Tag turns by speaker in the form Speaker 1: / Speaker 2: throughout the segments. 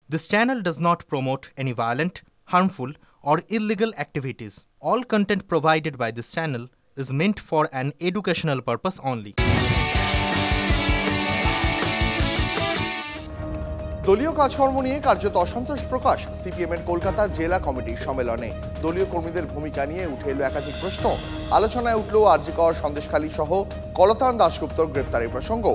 Speaker 1: This channel does not promote any violent, harmful, or illegal activities. All content provided by this channel is meant for an educational purpose only.
Speaker 2: দলীয় কাজকর্ম নিয়ে কার্যত অসন্তোষ প্রকাশ সিপিএমের কলকাতা জেলা কমিটির সম্মেলনে। দলীয় কর্মীদের ভূমিকা নিয়ে উঠে এলো একাধিক প্রশ্ন। আলোচনায় উঠল আরজিকর, সন্দেশখালী সহ কলতান দাশগুপ্তর গ্রেপ্তারের প্রসঙ্গ।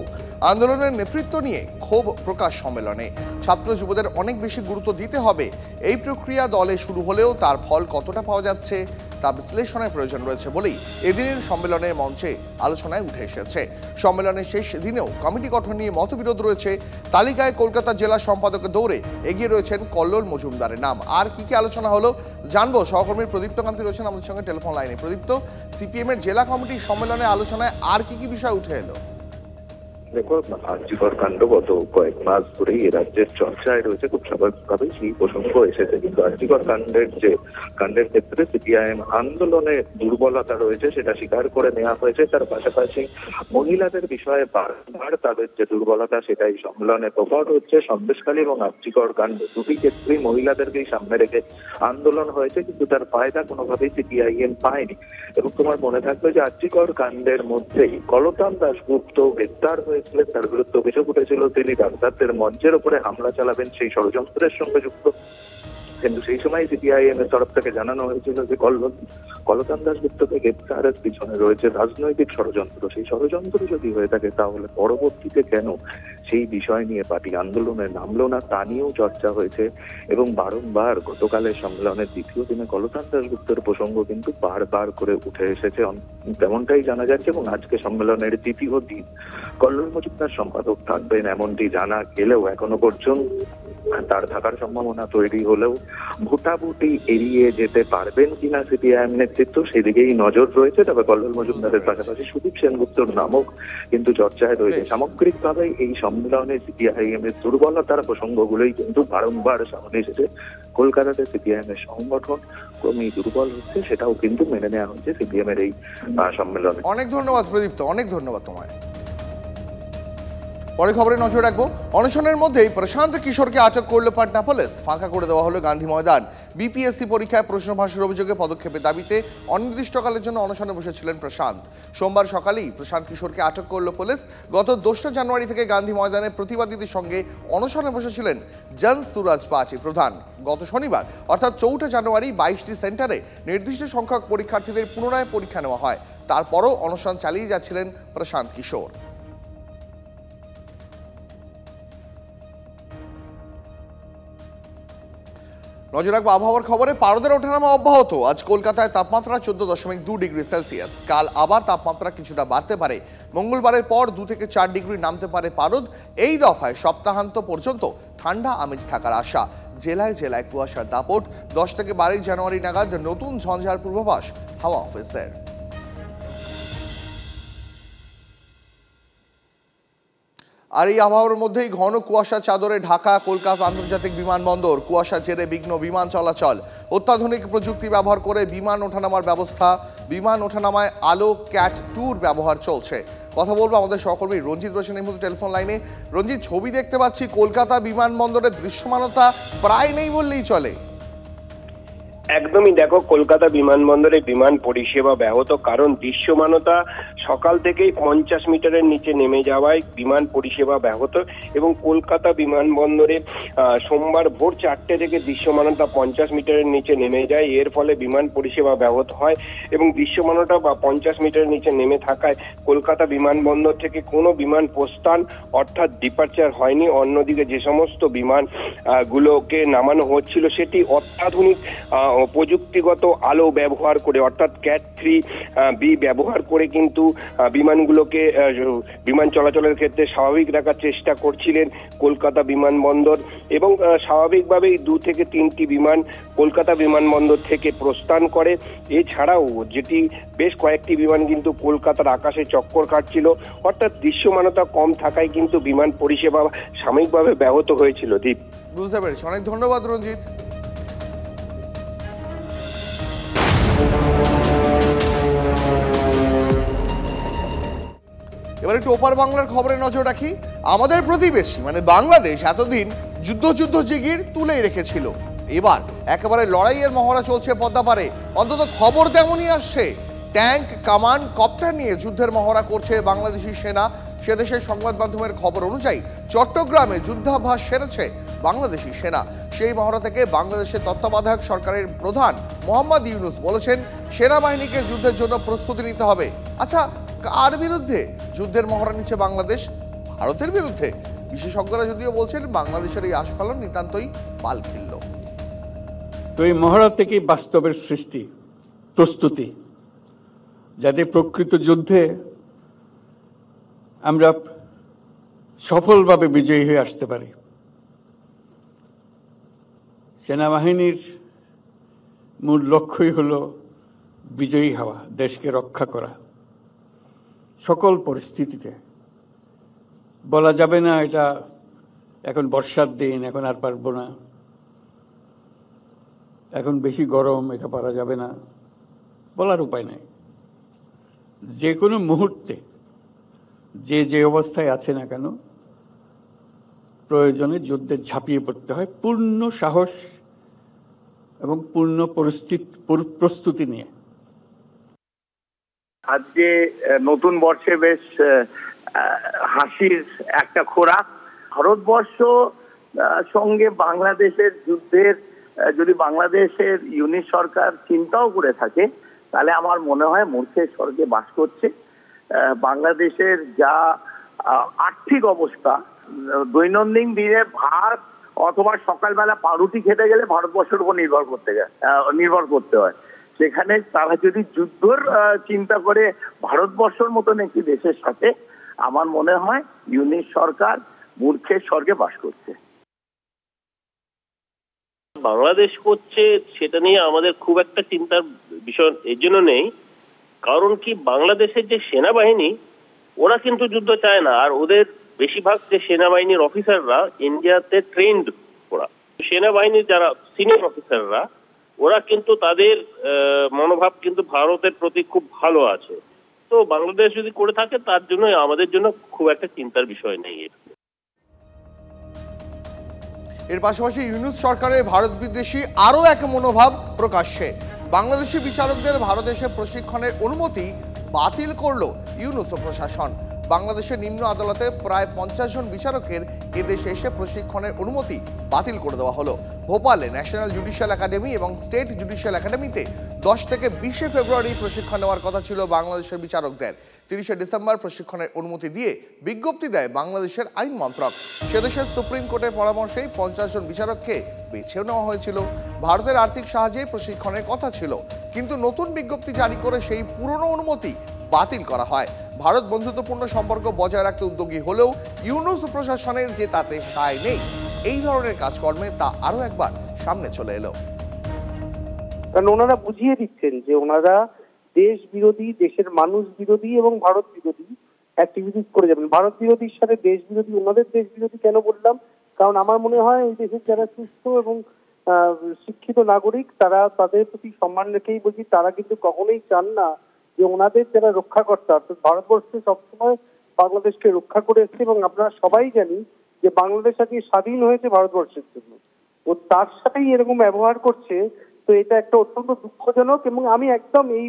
Speaker 2: আন্দোলনের নেতৃত্ব নিয়ে ক্ষোভ প্রকাশ সম্মেলনে। ছাত্র যুবদের অনেক বেশি গুরুত্ব দিতে হবে। এই প্রক্রিয়া দলে শুরু হলেও তার ফল কতটা পাওয়া যাচ্ছে তা বিশ্লেষণের প্রয়োজন রয়েছে বলেই এদিনের সম্মেলনের মঞ্চে আলোচনায় উঠে এসেছে। সম্মেলনের শেষ দিনেও কমিটি গঠন নিয়ে মতবিরোধ রয়েছে। তালিকায় কলকাতা জেলা সম্পাদকের দৌড়ে এগিয়ে রয়েছেন কল্লোল মজুমদারের নাম। আর কি কি আলোচনা হলো জানবো। সহকর্মী প্রদীপ্ত কান্তি রয়েছেন আমাদের সঙ্গে টেলিফোন লাইনে। প্রদীপ্ত, সিপিএমের জেলা কমিটির সম্মেলনে আলোচনায় আর কি কি বিষয় উঠে এলো?
Speaker 3: দেখো, আরজিকর কাণ্ড গত কয়েক মাস ধরেই এ রাজ্যের চর্চায় রয়েছে। খুব স্বাভাবিকভাবেই সেই প্রসঙ্গ এসেছে, কিন্তু আরজিকর কাণ্ডের ক্ষেত্রে সিপিআইএম আন্দোলনে দুর্বলতা রয়েছে সেটা স্বীকার করে নেওয়া হয়েছে। তার পাশাপাশি মহিলাদের বিষয়ে বারবার তাদের যে দুর্বলতা সেটাই সম্মেলনে প্রকট হচ্ছে। সন্দেশখালী এবং আরজিকর কাণ্ড দুটি ক্ষেত্রেই মহিলাদেরকেই সামনে রেখে আন্দোলন হয়েছে, কিন্তু তার ফায়দা কোনোভাবেই সিপিআইএম পায়নি। এবং তোমার মনে থাকবে যে আরজিকর কাণ্ডের মধ্যেই কলতান দাশগুপ্ত গ্রেপ্তার হয়ে তার বিরুদ্ধে অভিযোগ উঠেছিল তিনি ডাক্তারদের মঞ্চের উপরে হামলা চালাবেন সেই ষড়যন্ত্রের সঙ্গে যুক্ত। কিন্তু সেই সময় সিপিআইএম এর তরফ থেকে জানানো হয়েছিল যে কলতান দাশগুপ্তকে গ্রেপ্তারের পিছনে রয়েছে রাজনৈতিক ষড়যন্ত্র। সেই ষড়যন্ত্র যদি হয়ে থাকে তাহলে পরবর্তীতে কেন সেই বিষয় নিয়ে পার্টি আন্দোলনে নামলো না তা নিয়েও চর্চা হয়েছে। এবং বারংবার গতকালের সম্মেলনের দ্বিতীয় দিনে কলতান দাশগুপ্তের প্রসঙ্গ কিন্তু বারবার করে উঠে এসেছে, তেমনটাই জানা যাচ্ছে। এবং আজকে সম্মেলনের দ্বিতীয় দিন কল্লোল মজুমদার সম্পাদক থাকবেন এমনটি জানা গেলেও এখনো পর্যন্ত তার থাকার সম্ভাবনা তৈরি হলেও ভোটাভুটি এড়িয়ে যেতে পারবেন কিনা সিপিআইএম নেতৃত্ব সেদিকেই নজর রয়েছে। তবে কল্লোল মজুমদারের পাশাপাশি সুদীপ সেনগুপ্তর নামও কিন্তু চর্চায় রয়েছে। সামগ্রিকভাবে এই সম্মেলনে সিপিআইএম এর দুর্বলতার প্রসঙ্গগুলোই কিন্তু বারংবার সামনে এসেছে। কলকাতাতে সিপিআইএম এর সংগঠন ক্রমেই দুর্বল হচ্ছে, সেটাও কিন্তু মেনে নেওয়া হচ্ছে সিপিএম এর এই সম্মেলনে।
Speaker 2: অনেক ধন্যবাদ প্রদীপ্ত, অনেক ধন্যবাদ তোমায়। পরে খবরে নজর রাখবো। অনশনের মধ্যেই প্রশান্ত কিশোরকে আটক করল পাটনা পুলিশ। ফাঁকা করে দেওয়া হলো গান্ধী ময়দান। বিপিএসসি পরীক্ষায় প্রশ্ন ফাঁসের অভিযোগে পদক্ষেপের দাবিতে অনির্দিষ্টকালের জন্য অনশনে বসেছিলেন প্রশান্ত। সোমবার সকালেই প্রশান্ত কিশোরকে আটক করল পুলিশ। গত 2 জানুয়ারি থেকে গান্ধী ময়দানে প্রতিবাদীদের সঙ্গে অনশনে বসেছিলেন জন সুরাজ পার্টি প্রধান। গত শনিবার অর্থাৎ 4 জানুয়ারি 22টি সেন্টারে নির্দিষ্ট সংখ্যক পরীক্ষার্থীদের পুনরায় পরীক্ষা নেওয়া হয়। তারপরও অনশন চালিয়ে যাচ্ছিলেন প্রশান্ত কিশোর। নজর রাখবো আবহাওয়ার খবরে। পারদের ওঠানামা অব্যাহত। আজ কলকাতায় তাপমাত্রা 14.2 ডিগ্রি সেলসিয়াস। কাল আবার তাপমাত্রা কিছুটা বাড়তে পারে। মঙ্গলবারের পর 2 থেকে 4 ডিগ্রি নামতে পারে পারদ। এই দফায় সপ্তাহান্ত পর্যন্ত ঠান্ডা আমেজ থাকার আশা। জেলায় জেলায় কুয়াশার দাপট। 10 থেকে 12 জানুয়ারি নাগাদ নতুন ঝঞ্ঝার পূর্বাভাস হাওয়া অফিসের। আর এই আবহাওয়ার মধ্যেই ঘন কুয়াশা চাদরে ঢাকা কলকাতা আন্তর্জাতিক বিমানবন্দর। কুয়াশা জেরে বিঘ্ন বিমান চলাচল। অত্যাধুনিক প্রযুক্তি ব্যবহার করে বিমান ওঠানামার ব্যবস্থা। বিমান ওঠানামায় আলো ক্যাট ট্যুর ব্যবহার চলছে। কথা বলবো আমাদের সহকর্মী রঞ্জিত রয়েছেন এই মুহূর্তে টেলিফোন লাইনে। রঞ্জিত, ছবি দেখতে পাচ্ছি কলকাতা বিমানবন্দরের দৃশ্যমানতা প্রায় নেই বললেই চলে।
Speaker 4: একদমই, দেখো কলকাতা বিমানবন্দরে বিমান পরিষেবা ব্যাহত, কারণ দৃশ্যমানতা সকাল থেকেই 50 মিটারের নিচে নেমে যাওয়ায় বিমান পরিষেবা ব্যাহত। এবং কলকাতা বিমানবন্দরে সোমবার ভোর 4টে থেকে দৃশ্যমানতা 50 মিটারের নিচে নেমে যায়। এর ফলে বিমান পরিষেবা ব্যাহত হয় এবং দৃশ্যমানতা 50 মিটারের নিচে নেমে থাকায় কলকাতা বিমানবন্দর থেকে কোনো বিমান প্রস্থান অর্থাৎ ডিপার্চার হয়নি। অন্যদিকে যে সমস্ত বিমান গুলোকে নামানো হচ্ছিল সেটি অত্যাধুনিক প্রযুক্তিগত আলো ব্যবহার করে অর্থাৎ ক্যাট 3B ব্যবহার করে কিন্তু বিমানগুলোকে বিমান চলাচলের ক্ষেত্রে স্বাভাবিক রাখার চেষ্টা করছিলেন কলকাতা বিমানবন্দর। এবং স্বাভাবিকভাবেই 2 থেকে 3টি বিমান কলকাতা বিমানবন্দর থেকে প্রস্থান করে। এছাড়াও যেটি বেশ কয়েকটি বিমান কিন্তু কলকাতার আকাশে চক্কর কাটছিল। অর্থাৎ দৃশ্যমানতা কম থাকায় কিন্তু বিমান পরিষেবা সাময়িকভাবে ব্যাহত হয়েছিল। দীপ,
Speaker 2: বুঝতে পেরেছি। অনেক ধন্যবাদ রঞ্জিত। এবার একটু ওপার বাংলার খবরে নজর রাখি। আমাদের প্রতিবেশী মানে বাংলাদেশ এতদিন যুদ্ধ জিগির তুলেই রেখেছিল। এবার একেবারে লড়াইয়ের মহড়া চলছে পদ্মাপাড়ে। অন্তত খবর তেমনই আসছে, ট্যাঙ্ক, কামান, কপ্টার নিয়ে যুদ্ধের মহড়া করছে বাংলাদেশি সেনা। সে দেশের সংবাদ মাধ্যমের খবর অনুযায়ী চট্টগ্রামে যুদ্ধাভ্যাস সেরেছে বাংলাদেশি সেনা। সেই মহড়া থেকে বাংলাদেশের তত্ত্বাবধায়ক সরকারের প্রধান মোহাম্মদ ইউনূস বলেছেন, সেনাবাহিনীকে যুদ্ধের জন্য প্রস্তুতি নিতে হবে। আচ্ছা, কার বিরুদ্ধে যুদ্ধের মহড়া নিচ্ছে বাংলাদেশ? ভারতের বিরুদ্ধে। বিশেষজ্ঞরা যদিও বলছেন বাংলাদেশের এই আস্ফালন নিতান্তই পাল খিল্ল।
Speaker 5: তো এই মহড়া থেকেই বাস্তবের সৃষ্টি, প্রস্তুতি, যাতে প্রকৃত যুদ্ধে আমরা সফলভাবে বিজয়ী হয়ে আসতে পারি। সেনাবাহিনীর মূল লক্ষ্যই হলো বিজয়ী হওয়া, দেশকে রক্ষা করা সকল পরিস্থিতিতে। বলা যাবে না এটা এখন বর্ষার দিন, এখন আর পারবো না, এখন বেশি গরম, এটা পারা যাবে না, বলার উপায় নাই। যে কোনো মুহূর্তে যে অবস্থায় আছে না কেন, প্রয়োজনে যুদ্ধে ঝাঁপিয়ে পড়তে হয় পূর্ণ সাহস এবং পূর্ণ প্রস্তুতি নিয়ে।
Speaker 6: আজকে নতুন বর্ষে বেশ হাসির একটা খোরাক। ভারতবর্ষ সঙ্গে বাংলাদেশের যুদ্ধের যদি বাংলাদেশের ইউনিট সরকার চিন্তাও করে থাকে, তাহলে আমার মনে হয় মূর্খের স্বর্গে বাস করছে। বাংলাদেশের যা আর্থিক অবস্থা, দৈনন্দিন দিনে ভাত অথবা সকালবেলা পাউরুটি খেতে গেলে ভারতবর্ষের উপর নির্ভর করতে হয়। সেখানে তারা যদি যুদ্ধর চিন্তা করে ভারতবর্ষের মতন একটি দেশের সাথে, আমার মনে হয় ইউনিট সরকার মূর্খের স্বর্গে বাস করছে।
Speaker 7: বাংলাদেশ করছে সেটা নিয়ে আমাদের খুব একটা চিন্তার বিষয় এর জন্য নেই, কারণ কি বাংলাদেশের যে সেনাবাহিনী ওরা কিন্তু যুদ্ধ চায় না, আর ওদের বেশিরভাগ যে সেনাবাহিনীর অফিসাররা ইন্ডিয়াতে ট্রেন্ড ওরা। সেনাবাহিনীর যারা সিনিয়র অফিসাররা ওরা কিন্তু তাদের মনোভাব কিন্তু ভারতের প্রতি খুব ভালো আছে। তো বাংলাদেশ যদি করে থাকে তার জন্য আমাদের জন্য খুব একটা চিন্তার বিষয় নেই।
Speaker 2: এর পাশাপাশি ইউনূস সরকারের ভারত বিদ্বেষী আরও এক মনোভাব প্রকাশ্যে। বাংলাদেশি বিচারকদের ভারতে এসে প্রশিক্ষণের অনুমতি বাতিল করল ইউনূস প্রশাসন। বাংলাদেশের নিম্ন আদালতে প্রায় 50 জন বিচারকের এদেশে এসে প্রশিক্ষণের অনুমতি বাতিল করে দেওয়া হলো। ভোপালে ন্যাশনাল জুডিশিয়াল একাডেমি এবং স্টেট জুডিশিয়াল একাডেমিতে 10 থেকে 20 ফেব্রুয়ারি প্রশিক্ষণ নেওয়ার কথা ছিল বাংলাদেশের বিচারকদের। 30 ডিসেম্বর প্রশিক্ষণের অনুমতি দিয়ে বিজ্ঞপ্তি দেয় বাংলাদেশের আইন মন্ত্রক। সেদেশের সুপ্রিম কোর্টের পরামর্শেই 50 জন বিচারককে বেছেও নেওয়া হয়েছিল। ভারতের আর্থিক সাহায্যে প্রশিক্ষণের কথা ছিল, কিন্তু নতুন বিজ্ঞপ্তি জারি করে সেই পুরনো অনুমতি বাতিল করা হয়। ভারত বন্ধুত্বপূর্ণ সম্পর্ক বজায় রাখতে উদ্যোগী হলেও ইউনূস প্রশাসনের যে তাতে সায় নেই। এই ধরনের কাজকর্মে তা আরো একবার সামনে চলে এলো।
Speaker 8: কারণ ওনারা বুঝিয়ে দিচ্ছেন যে ওনারা দেশ বিরোধী, দেশের মানুষ বিরোধী এবং ভারত বিরোধী অ্যাক্টিভিটিস করে যাবেন। ভারত বিরোধীর সাথে দেশ বিরোধী, ওনাদের দেশ বিরোধী কেন বললাম? কারণ আমার মনে হয় এই দেশের যারা সুস্থ এবং শিক্ষিত নাগরিক, তারা তাদের প্রতি সম্মান রেখেই বলছি, তারা কিন্তু কখনোই চান না যে ওনাদের যারা রক্ষাকর্তা, অর্থাৎ ভারতবর্ষে সবসময় বাংলাদেশকে রক্ষা করে এসছে এবং আপনারা সবাই জানি যে বাংলাদেশ আজকে স্বাধীন হয়েছে ভারতবর্ষের জন্য, ও তার সাথেই এরকম ব্যবহার করছে। তো এটা একটা অত্যন্ত দুঃখজনক এবং আমি একদম এই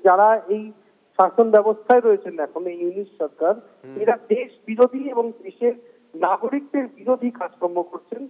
Speaker 8: যারা এই শাসন ব্যবস্থায় রয়েছেন এখন, এই ইউনিট সরকার, এরা দেশ বিরোধী এবং দেশের নাগরিকদের বিরোধী কাজকর্ম করছেন।